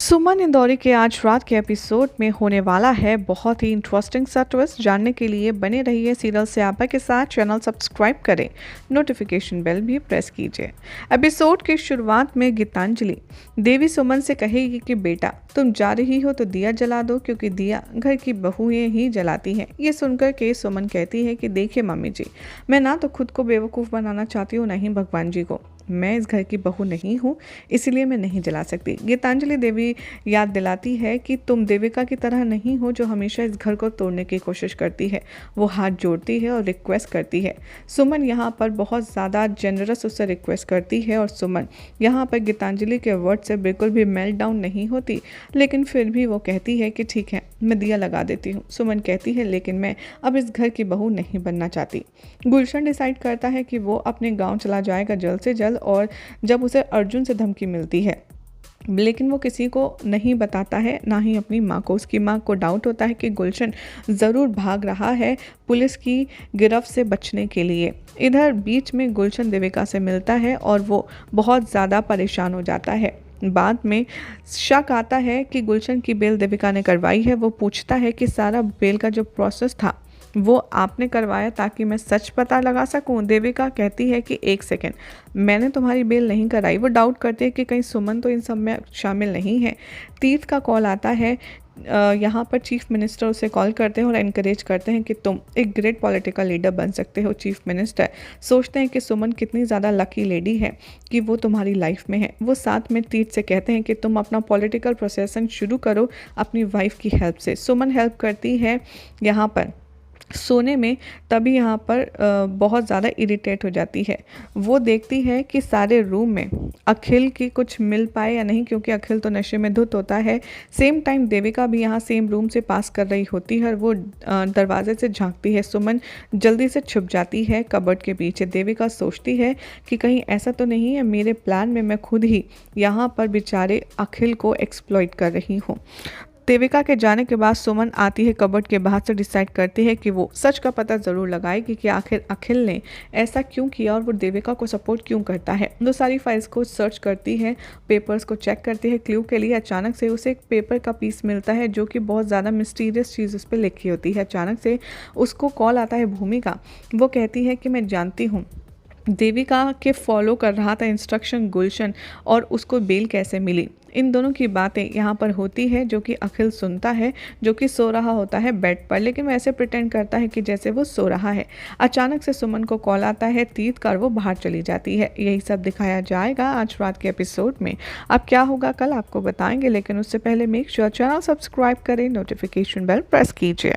सुमन इंदौरी के आज रात के एपिसोड में होने वाला है बहुत ही इंटरेस्टिंग सा ट्विस्ट। जानने के लिए बने रहिए सीरियल स्यापा के साथ। चैनल सब्सक्राइब करें, नोटिफिकेशन बेल भी प्रेस कीजिए। एपिसोड की शुरुआत में गीतांजलि देवी सुमन से कहेगी कि बेटा तुम जा रही हो तो दिया जला दो, क्योंकि दिया घर की बहुएं ही जलाती हैं। ये सुनकर के सुमन कहती है कि देखिए मम्मी जी, मैं ना तो खुद को बेवकूफ़ बनाना चाहती हूँ, ना ही भगवान जी को। मैं इस घर की बहू नहीं हूँ, इसलिए मैं नहीं जला सकती। गीतांजलि देवी याद दिलाती है कि तुम देविका की तरह नहीं हो जो हमेशा इस घर को तोड़ने की कोशिश करती है। वो हाथ जोड़ती है और रिक्वेस्ट करती है। सुमन यहाँ पर बहुत ज़्यादा जेनरस उससे रिक्वेस्ट करती है और सुमन यहाँ पर गीतांजलि के वर्ड से बिल्कुल भी मेल्ट डाउन नहीं होती, लेकिन फिर भी वो कहती है कि ठीक है मैं दिया लगा देती हूँ। सुमन कहती है लेकिन मैं अब इस घर की बहू नहीं बनना चाहती। गुलशन डिसाइड करता है कि वो अपने गाँव चला जाएगा जल्द से जल्द, और जब उसे अर्जुन से धमकी मिलती है लेकिन वो किसी को नहीं बताता है, ना ही अपनी माँ को। उसकी माँ को डाउट होता है कि गुलशन ज़रूर भाग रहा है पुलिस की गिरफ्त से बचने के लिए। इधर बीच में गुलशन देविका से मिलता है और वो बहुत ज़्यादा परेशान हो जाता है। बाद में शक आता है कि गुलशन की बेल देविका ने करवाई है। वो पूछता है कि सारा बेल का जो प्रोसेस था वो आपने करवाया ताकि मैं सच पता लगा सकूं। देविका कहती है कि एक सेकेंड, मैंने तुम्हारी बेल नहीं कराई। वो डाउट करती है कि कहीं सुमन तो इन सब में शामिल नहीं है। तीर्थ का कॉल आता है। यहाँ पर चीफ मिनिस्टर उसे कॉल करते हैं और एनकरेज करते हैं कि तुम एक ग्रेट पॉलिटिकल लीडर बन सकते हो। चीफ मिनिस्टर सोचते हैं कि सुमन कितनी ज़्यादा लकी लेडी है कि वो तुम्हारी लाइफ में है। वो साथ में तीर्थ से कहते हैं कि तुम अपना पॉलिटिकल प्रोसेसन शुरू करो अपनी वाइफ की हेल्प से। सुमन हेल्प करती है यहाँ पर सोने में, तभी यहाँ पर बहुत ज़्यादा इरिटेट हो जाती है। वो देखती है कि सारे रूम में अखिल की कुछ मिल पाए या नहीं, क्योंकि अखिल तो नशे में धुत होता है। सेम टाइम देविका भी यहाँ सेम रूम से पास कर रही होती है और वो दरवाजे से झांकती है। सुमन जल्दी से छुप जाती है कबर्ड के पीछे। देविका सोचती है कि कहीं ऐसा तो नहीं है मेरे प्लान में मैं खुद ही यहाँ पर बेचारे अखिल को एक्सप्लॉइट कर रही हूँ। देविका के जाने के बाद सुमन आती है कबर्ड के बाहर से। डिसाइड करती है कि वो सच का पता ज़रूर लगाएगी कि आखिर अखिल ने ऐसा क्यों किया और वो देविका को सपोर्ट क्यों करता है। वो सारी फाइल्स को सर्च करती है, पेपर्स को चेक करती है क्ल्यू के लिए। अचानक से उसे एक पेपर का पीस मिलता है जो कि बहुत ज़्यादा मिस्टीरियस चीज़ उस पर लिखी होती है। अचानक से उसको कॉल आता है भूमि का। वो कहती है कि मैं जानती हूँ देविका के फॉलो कर रहा था इंस्ट्रक्शन गुलशन, और उसको बेल कैसे मिली। इन दोनों की बातें यहाँ पर होती है जो कि अखिल सुनता है, जो कि सो रहा होता है बेड पर, लेकिन वो ऐसे प्रिटेंड करता है कि जैसे वो सो रहा है। अचानक से सुमन को कॉल आता है तीर्थ का, वो बाहर चली जाती है। यही सब दिखाया जाएगा आज रात के एपिसोड में। अब क्या होगा कल आपको बताएंगे, लेकिन उससे पहले मेक श्योर चैनल सब्सक्राइब करें, नोटिफिकेशन बेल प्रेस कीजिए।